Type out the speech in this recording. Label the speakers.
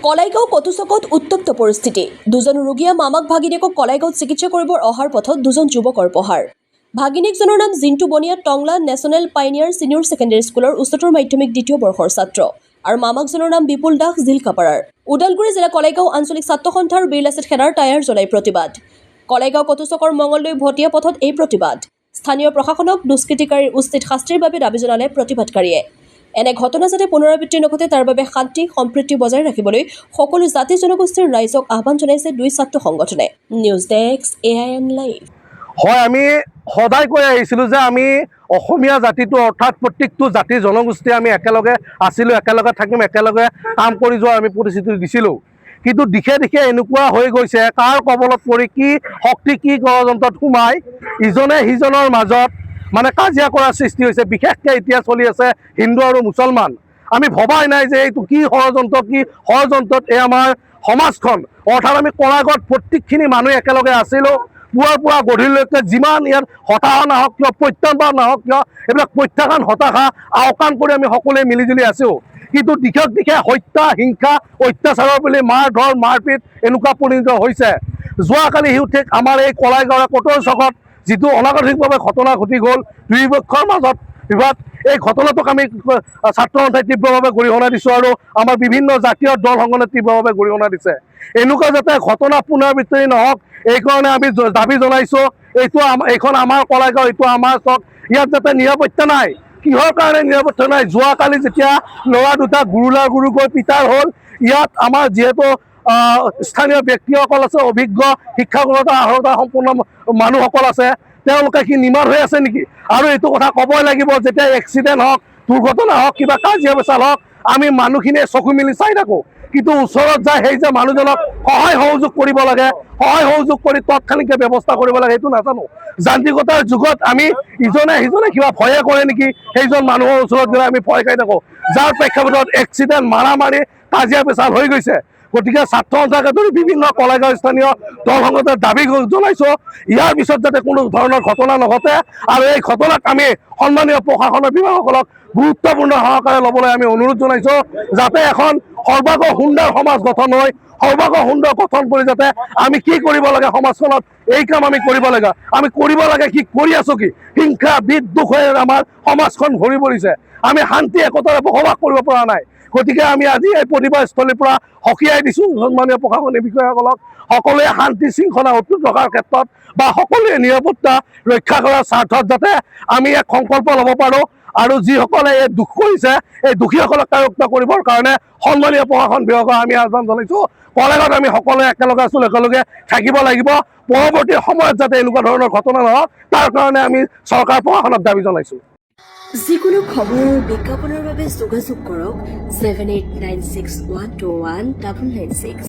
Speaker 1: কলাইগাঁও কটুচকত উত্তপ্ত পৰিস্থিতি। দুজন ৰোগীয়ে মামাক ভাগিনীয়েকক কলাইগাঁৱত চিকিৎসা কৰিব অহাৰ পথত দুজন যুৱকৰ প্ৰহাৰ। ভাগিনীকজনৰ নাম জিন্তু বনিয়া, টংলা নেশ্যনেল পাইনিয়াৰ ছিনিয়ৰ ছেকেণ্ডেৰী স্কুলৰ উচ্চতৰ মাধ্যমিক দ্বিতীয় বৰ্ষৰ ছাত্ৰ আৰু মামাকজনৰ নাম বিপুল দাস, জিলকাপাৰাৰ। ওদালগুৰি জিলা কলাইগাঁও আঞ্চলিক ছাত্ৰ সন্থাৰ বীৰ লাচিত সেনাৰ টায়াৰ জ্বলাই প্ৰতিবাদ। কলাইগাঁও কটুচকৰ মঙলদৈ ভটীয়া পথত এই প্ৰতিবাদ। স্থানীয় প্ৰশাসনক দুষ্কৃতিকাৰীৰ উচিত শাস্তিৰ বাবে দাবী জনালে প্ৰতিবাদকাৰীয়ে। এনে ঘটনা যাতে পুনৰাবৃত্তি নঘটে তাৰ বাবে শান্তি সম্প্ৰীতি বজাই ৰাখিবলৈ সকলো জাতি জনগোষ্ঠীৰ ৰাইজক আহ্বান জনাইছে দুই ছাত্ৰ সংগঠনে। News desk AIN live.
Speaker 2: হয়, আমি সদায় কৈ আহিছিলোঁ যে আমি অসমীয়া জাতিটো অৰ্থাৎ প্ৰত্যেকটো জাতি জনগোষ্ঠী আমি একেলগে আছিলোঁ, একেলগে থাকিম, একেলগে কাম কৰি যোৱাৰ আমি প্ৰতিশ্ৰুতি দিছিলোঁ। কিন্তু দিশে দিশে এনেকুৱা হৈ গৈছে, কাৰ কবলত পৰি কি শক্তি কি ষড়যন্ত্ৰত সোমাই ইজনে সিজনৰ মাজত মানে কাজিয়া কৰাৰ সৃষ্টি হৈছে। বিশেষকৈ এতিয়া চলি আছে হিন্দু আৰু মুছলমান। আমি ভবাই নাই যে এইটো কি ষড়যন্ত্ৰত এই আমাৰ সমাজখন অৰ্থাৎ আমি কলাগাঁৱত প্ৰত্যেকখিনি মানুহ একেলগে আছিলোঁ। পুৱাৰ পৰা গধূলিলৈকে যিমান ইয়াত হতাশা নাহক কিয়, প্ৰত্যাহ্বান নাহক কিয়, এইবিলাক প্ৰত্যাখ্যান হতাশা আওকাণ কৰি আমি সকলোৱে মিলিজুলি আছোঁ। কিন্তু দিশে দিশে হত্যা হিংসা অত্যাচাৰৰ বুলি মাৰ ধৰ মাৰপিট এনেকুৱা পৰিণত হৈছে। যোৱাকালি ঠিক আমাৰ এই কলাইগাঁৱৰ কটৰ চকত যিটো অনাগতিকভাৱে ঘটনা ঘটি গ'ল, দুই পক্ষৰ মাজত বিবাদ, এই ঘটনাটোক আমি ছাত্ৰ সন্থাই তীব্ৰভাৱে গৰিহণা দিছোঁ আৰু আমাৰ বিভিন্ন জাতীয় দল সংগঠনে তীব্ৰভাৱে গৰিহণা দিছে। এনেকুৱা যাতে ঘটনা পুনৰাবৃত্তি নহওক এইকাৰণে আমি দাবী জনাইছোঁ। এইখন আমাৰ কলাইগাঁও, এইটো আমাৰ চক, ইয়াত যাতে নিৰাপত্তা নাই। কিহৰ কাৰণে নিৰাপত্তা নাই? যোৱাকালি যেতিয়া ল'ৰা দুটা গুৰুকৈ পিটাৰ হ'ল, ইয়াত আমাৰ যিহেতু স্থানীয় ব্যক্তিসকল আছে, অভিজ্ঞ শিক্ষাগত আহৰতা সম্পূৰ্ণ মানুহসকল আছে, তেওঁলোকে কি নিমাত হৈ আছে নেকি? আৰু এইটো কথা ক'বই লাগিব, যেতিয়া এক্সিডেণ্ট হওক, দুৰ্ঘটনা হওক, কিবা কাজিয়া পেচাল হওক, আমি মানুহখিনিয়ে চকু মেলি চাই থাকোঁ। কিন্তু ওচৰত যায় সেই যে মানুহজনক সহায় সহযোগ কৰিব লাগে, সহায় সহযোগ কৰি তৎক্ষণিকভাৱে ব্যৱস্থা কৰিব লাগে, সেইটো নাজানো। যান্ত্ৰিকতাৰ যুগত আমি ইজনে সিজনে কিবা ভয়ে কৰে নেকি, সেইজন মানুহৰ ওচৰত গ'লে আমি ভয় খাই থাকোঁ, যাৰ প্ৰেক্ষাপটত এক্সিডেণ্ট মাৰামাৰি কাজিয়া পেচাল হৈ গৈছে। গতিকে ছাত্ৰ সন্থাকে ধৰি বিভিন্ন কলাইগাঁও স্থানীয় দল সংগঠনে দাবী জনাইছোঁ, ইয়াৰ পিছত যাতে কোনো ধৰণৰ ঘটনা নঘটে আৰু এই ঘটনাক আমি সন্মানীয় প্ৰশাসনৰ বিভাগসকলক গুৰুত্বপূৰ্ণ সহকাৰে ল'বলৈ আমি অনুৰোধ জনাইছোঁ, যাতে এখন সৰ্বাংগ সুন্দৰ সমাজ গঠন হয়। সৰ্বাংগ সুন্দৰ গঠন কৰি যাতে আমি কি কৰিব লাগে সমাজখনত, এই কাম আমি কৰিব লাগে। আমি কৰিব লাগে কি, কৰি আছোঁ কি? হিংসা বিদ্বেষে আমাৰ সমাজখন ভৰি পৰিছে। আমি শান্তি একতাৰে বসবাস কৰিব পৰা নাই। গতিকে আমি আজি এই প্ৰতিবাদস্থলীৰ পৰা সকীয়াই দিছোঁ সন্মানীয় প্ৰশাসনিক বিষয়াসকলক, সকলোৱে শান্তি শৃংখলা অটুট ৰখাৰ ক্ষেত্ৰত বা সকলোৱে নিৰাপত্তা ৰক্ষা কৰাৰ স্বাৰ্থত যাতে আমি এক সংকল্প ল'ব পাৰোঁ আৰু যিসকলে এই দুখ কৰিছে এই দোষীসকলক কায়ুক্ত কৰিবৰ কাৰণে সন্মানীয় প্ৰশাসন বিভাগক আমি আহ্বান জনাইছোঁ। কলাইগাঁৱত আমি সকলোৱে একেলগে আছোঁ, একেলগে থাকিব লাগিব। পৰৱৰ্তী সময়ত যাতে এনেকুৱা ধৰণৰ ঘটনা নহওক তাৰ কাৰণে আমি চৰকাৰ প্ৰশাসনক দাবী জনাইছোঁ।
Speaker 1: যিকোনো খবৰ বিজ্ঞাপনৰ বাবে যোগাযোগ কৰক 7896121996।